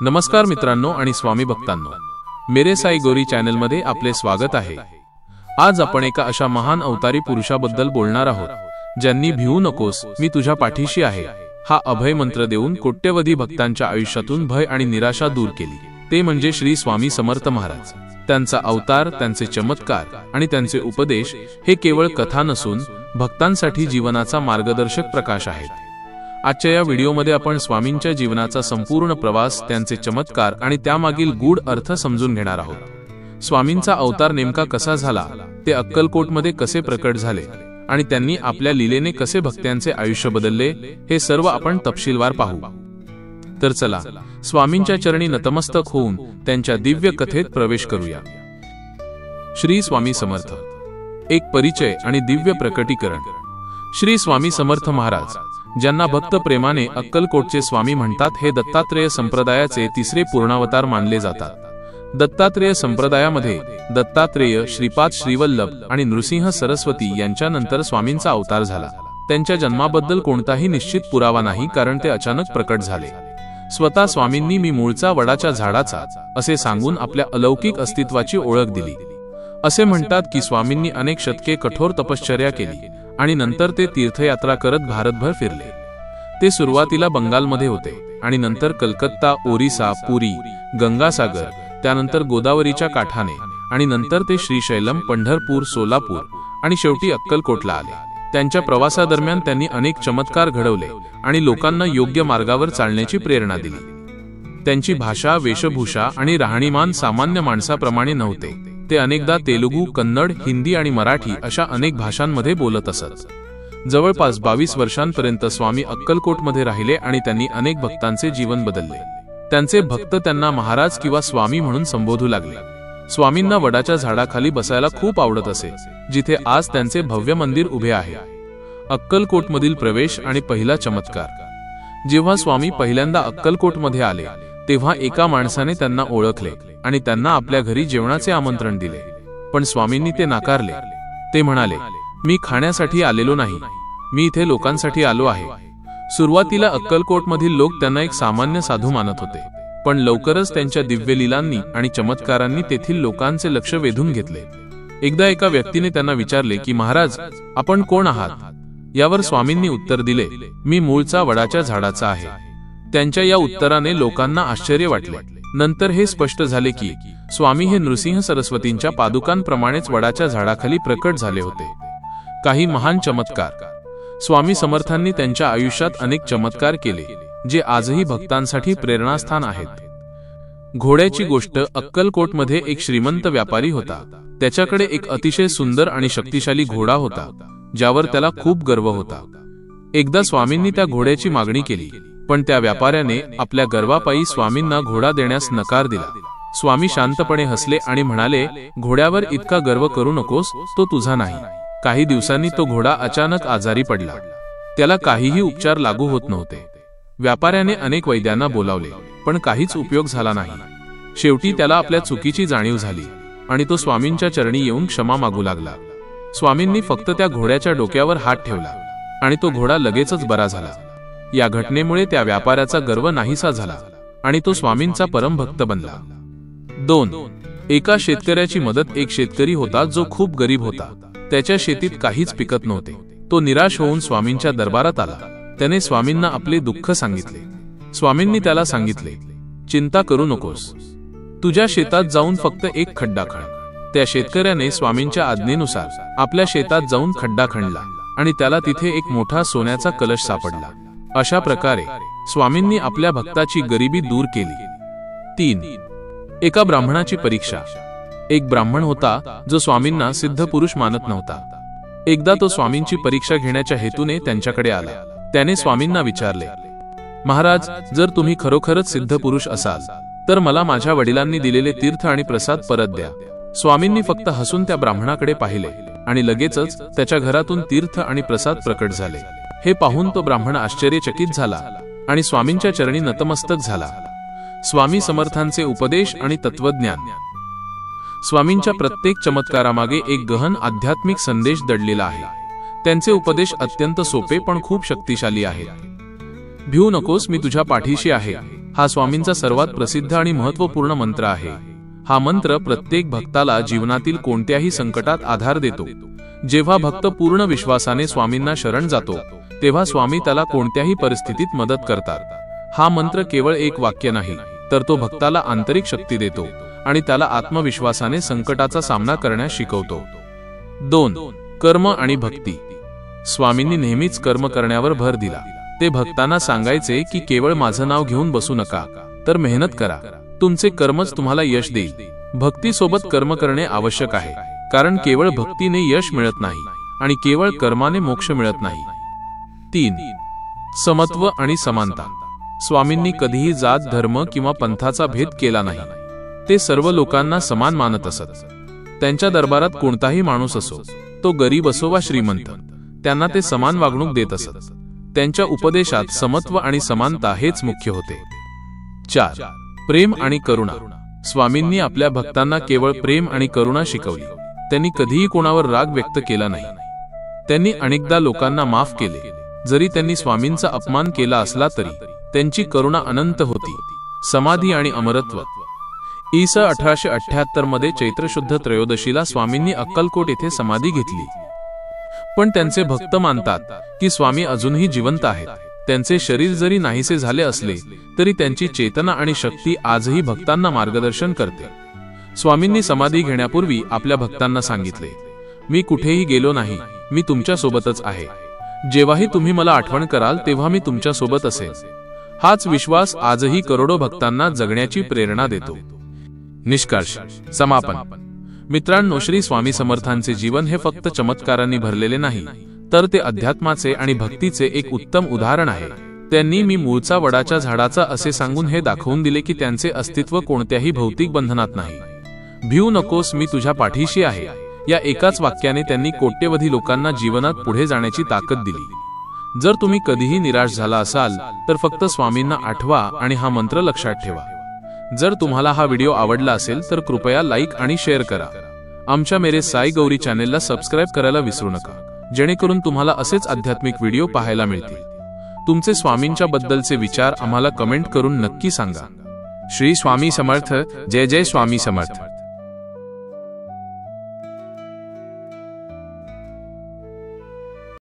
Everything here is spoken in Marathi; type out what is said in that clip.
नमस्कार मित्रांनो आणि स्वामी भक्तांनो, मेरे साई गौरी चॅनल मध्ये आपले स्वागत आहे। आज आपण एका अशा महान अवतारी पुरुषाबद्दल बोलणार आहोत, ज्यांनी भिवू नकोस, मी तुझ्या पाठीशी आहे हा अभय मंत्र देऊन कोट्यवधी भक्तांच्या आयुष्यातून भय आणि निराशा दूर केली। ते म्हणजे श्री स्वामी समर्थ महाराज। त्यांचा अवतार, त्यांचे चमत्कार आणि त्यांचे उपदेश हे केवळ कथा नसून भक्तांसाठी जीवनाचा मार्गदर्शक प्रकाश आहेत। आजच्या या व्हिडिओमध्ये आपण स्वामींच्या जीवनाचा संपूर्ण प्रवास, त्यांचे चमत्कार आणि त्यामागील गूढ अर्थ समजून घेणार आहोत। स्वामींचा अवतार नेमका कसा झाला, ते अक्कलकोटमध्ये कसे प्रकट झाले आणि त्यांनी आपल्या लीलेने कसे भक्तांचे आयुष्य बदलले, हे सर्व आपण तपशीलवार पाहू। तर चला स्वामींच्या चरणी नतमस्तक होऊन त्यांच्या दिव्य कथेत प्रवेश करूया। श्री स्वामी समर्थ। एक परिचय आणि दिव्य प्रकटीकरण। श्री स्वामी समर्थ महाराज, ज्यांना भक्त प्रेमाने अक्कलकोटचे स्वामी म्हणतात, हे दत्तात्रेय संप्रदायाचे तिसरे पूर्णावतार मानले जातात। दत्तात्रेय संप्रदायामध्ये दत्तात्रेय, श्रीपाद श्रीवल्लभ आणि नृसिंह सरस्वती यांच्यानंतर स्वामींचा अवतार झाला। त्यांच्या जन्माबद्दल कोणताही निश्चित पुरावा नाही, कारण ते अचानक प्रकट झाले। स्वतः स्वामींनी मी मूळचा वडाच्या झाडाचा असे सांगून आपल्या अलौकिक अस्तित्वाची ओळख दिली। असे म्हणतात की स्वामींनी अनेक शतके कठोर तपश्चर्या केली आणि नंतर ते तीर्थयात्रा करत भारतभर फिरले। ते सुरुवातीला बंगालमध्ये होते आणि नंतर कलकत्ता, ओरिसा, पुरी, गंगासागर, त्यानंतर गोदावरीच्या काठाने आणि नंतर ते श्रीशैलम, पंढरपूर, सोलापूर आणि शेवटी अक्कलकोटला आले। त्यांच्या प्रवासादरम्यान त्यांनी अनेक चमत्कार घडवले आणि लोकांना योग्य मार्गावर चालण्याची प्रेरणा दिली। त्यांची भाषा, वेशभूषा आणि राहणीमान सामान्य माणसाप्रमाणे नव्हते। ते अनेकदा तेलुगू, कन्नड, हिंदी आणि मराठी अशा अनेक भाषांमध्ये बोलत असत। जवळपास 22 वर्षांपर्यंत स्वामी अक्कलकोटमध्ये राहिले आणि त्यांनी अनेक भक्तांचे जीवन बदलले। त्यांचे भक्त त्यांना महाराज किंवा स्वामी म्हणून संबोधू लागले। स्वामींना वडाच्या झाडाखाली बसायला खूप आवडत असे, जिथे आज त्यांचे भव्य मंदिर उभे आहे। अक्कलकोटमधील प्रवेश आणि पहिला चमत्कार। जेव्हा स्वामी पहिल्यांदा अक्कलकोटमध्ये आले, तेव्हा एका माणसाने त्यांना ओळखले आणि त्यांना आपल्या घरी जेवणाचे आमंत्रण दिले, पण स्वामींनी ते नाकारले। ते म्हणाले, मी खाण्यासाठी आलेलो नाही, मी इथे लोकांसाठी आलो आहे। सुरुवातीला अक्कलकोटमधील लोक त्यांना एक सामान्य साधू मानत होते, पण लवकरच त्यांच्या दिव्य लीलांनी आणि चमत्कारांनी तेथील लोकांचे लक्ष वेधून घेतले। एकदा एका व्यक्तीने त्यांना विचारले की महाराज, आपण कोण आहात? यावर स्वामींनी उत्तर दिले, मी मूळचा वडाच्या झाडाचा आहे। त्यांच्या या उत्तराने लोकांना आश्चर्य वाटले। नंतर हे स्पष्ट झाले की स्वामी हे नृसिंह सरस्वतींच्या पादुकांप्रमाणेच वडाच्या झाडाखाली प्रकट झाले होते। काही महान चमत्कार। स्वामी समर्थांनी त्यांच्या आयुष्यात अनेक चमत्कार केले, जे आजही भक्तांसाठी प्रेरणास्थान आहेत। घोड्याची गोष्ट। अक्कलकोटमध्ये एक श्रीमंत व्यापारी होता। त्याच्याकडे एक अतिशय सुंदर आणि शक्तिशाली घोडा होता, ज्यावर त्याला खूप गर्व होता। एकदा स्वामींनी त्या घोड्याची मागणी केली, पण त्या व्यापाऱ्याने आपल्या गर्वापायी स्वामींना घोडा देण्यास नकार दिला। स्वामी शांतपणे हसले आणि म्हणाले, घोड्यावर इतका गर्व करू नकोस, तो तुझा नाही। काही दिवसांनी तो घोडा अचानक आजारी पडला। त्याला काहीही उपचार लागू होत नव्हते। व्यापाऱ्याने अनेक वैद्यांना बोलावले, पण काहीच उपयोग झाला नाही। शेवटी त्याला आपल्या चुकीची जाणीव झाली आणि तो स्वामींच्या चरणी येऊन क्षमा मागू लागला। स्वामींनी फक्त त्या घोड्याच्या डोक्यावर हात ठेवला आणि तो घोडा लगेचच बरा झाला। या घटनेमुळे त्या व्यापाऱ्याचा गर्व नाहीसा झाला आणि तो स्वामींचा परम भक्त बनला। 2. एका शेतकऱ्याची मदत। एक शेतकरी होता जो खूप गरीब होता। त्याच्या शेतीत काहीच पिकत नव्हते। तो निराश होऊन स्वामींच्या दरबारात आला। त्याने स्वामींना आपले दुःख सांगितले। स्वामींनी त्याला सांगितले, चिंता करू नकोस, तुझ्या शेतात जाऊन फक्त एक खड्डा खण। त्या शेतकऱ्याने स्वामींच्या आज्ञेनुसार आपल्या शेतात जाऊन खड्डा खणला आणि त्याला तिथे एक मोठा सोन्याचा कलश सापडला। अशा प्रकारे स्वामींनी आपल्या भक्ताची गरिबी दूर केली। 3. एका ब्राह्मणाची परीक्षा। एक ब्राह्मण होता जो स्वामींना सिद्ध पुरुष मानत नव्हता। एकदा तो स्वामींची परीक्षा घेण्याच्या हेतूने त्यांच्याकडे आला। त्याने स्वामींना विचारले, महाराज, जर तुम्ही खरोखरच सिद्ध पुरुष असाल तर मला माझ्या वडिलांनी दिलेले तीर्थ आणि प्रसाद परत द्या। स्वामींनी फक्त हसून त्या ब्राह्मणाकडे पाहिले आणि लगेचच त्याच्या घरातून तीर्थ आणि प्रसाद प्रकट झाले। हे पाहून तो ब्राह्मण आश्चर्यचकित झाला आणि स्वामींच्या चरणी नतमस्तक झाला। स्वामी समर्थांचे उपदेश आणि तत्वज्ञान। स्वामींच्या प्रत्येक चमत्कारामागे एक गहन आध्यात्मिक संदेश दडलेला आहे। त्यांचे उपदेश अत्यंत सोपे पण खूप शक्तिशाली आहेत। भिवू नकोस, मी तुझ्या पाठीशी आहे हा स्वामींचा सर्वात प्रसिद्ध आणि महत्त्वपूर्ण मंत्र आहे। हा मंत्र प्रत्येक भक्ताला जीवनातील कोणत्याही संकटात आधार देतो। जेव्हा भक्त पूर्ण विश्वासाने स्वामींना शरण जातो तेव्हा स्वामी त्याला कोणत्याही परिस्थितीत मदत करतात। हा मंत्र केवळ एक वाक्य नाही, तर तो भक्ताला आंतरिक शक्ती देतो आणि त्याला आत्मविश्वासाने संकटाचा सामना करण्यास शिकवतो। 2. कर्म आणि भक्ती। स्वामींनी नेहमीच कर्म करण्यावर भर दिला। ते भक्तांना सांगायचे की केवळ माझं नाव घेऊन बसू नका, तर मेहनत करा, तुमचे कर्मच तुम्हाला यश देईल। भक्तीसोबत कर्म करणे आवश्यक आहे, कारण केवळ भक्तीने यश मिळत नाही आणि केवळ कर्माने मोक्ष मिळत नाही। 3. समत्व आणि समानता। स्वामींनी कधीही जात, धर्म किंवा पंथाचा भेद केला नाही। ते सर्व लोकांना समान मानत असत। त्यांच्या दरबारात कोणताही माणूस असो, तो गरीब असो वा श्रीमंत, त्यांना ते समान वागणूक देत असत। त्यांच्या उपदेशात समत्व आणि समानता हेच मुख्य होते। 4. प्रेम आणि करुणा। स्वामींनी आपल्या भक्तांना केवळ प्रेम आणि करुणा शिकवली। त्यांनी कधीही कोणावर राग व्यक्त केला नाही। त्यांनी अनेकदा लोकांना माफ केले, जरी त्यांनी स्वामींचा अपमान केला असला तरी। त्यांची करुणा अनंत होती। समाधी आणि अमरत्व। इ.स. 1878 मध्ये चैत्र शुद्ध त्रयोदशीला स्वामींनी अक्कलकोट येथे समाधी घेतली। पण त्यांचे भक्त मानतात की स्वामी अजूनही जिवंत आहेत। त्यांचे शरीर जरी नाहीसे झाले असले तरी त्यांची चेतना आणि शक्ती आजही भक्तांना मार्गदर्शन करते। स्वामींनी समाधी घेण्यापूर्वी आपल्या भक्तांना सांगितले, मी कुठेही गेलो नाही, मी तुमच्या सोबतच आहे। जेव्हाही तुम्ही मला आठवण कराल तेव्हा मी तुमच्या सोबत असेल। हाच विश्वास आजही करोडो भक्तांना जगण्याची प्रेरणा देतो। निष्कर्ष, समापन। मित्रांनो, श्री स्वामी समर्थांचे जीवन हे फक्त चमत्कारांनी भरलेले नाही, तर ते अध्यात्माचे आणि भक्तीचे एक उत्तम उदाहरण आहे। त्यांनी मी मूळचा वडाच्या झाडाचा असे सांगून हे दाखवून दिले की त्यांचे अस्तित्व कोणत्याही भौतिक बंधनात नाही। भिऊ नकोस, मी तुझ्या पाठीशी आहे, या एकाच वाक्याने त्यांनी कोट्यवधी लोकांना जीवनात पुढे जाण्याची ताकद दिली। जर तुम्ही कधीही निराश झाला असाल तर फक्त स्वामींना आठवा आणि हा मंत्र लक्षात ठेवा। जर तुम्हाला हा व्हिडिओ आवडला असेल तर कृपया लाईक आणि शेअर करा। आमच्या मेरे साई गौरी चॅनेलला सबस्क्राईब करायला विसरू नका, जेणेकरून तुम्हाला असेच आध्यात्मिक व्हिडिओ पाहायला मिळतील। तुमचे स्वामींच्या बद्दलचे विचार आम्हाला कमेंट करून नक्की सांगा। श्री स्वामी समर्थ। जय जय स्वामी समर्थ।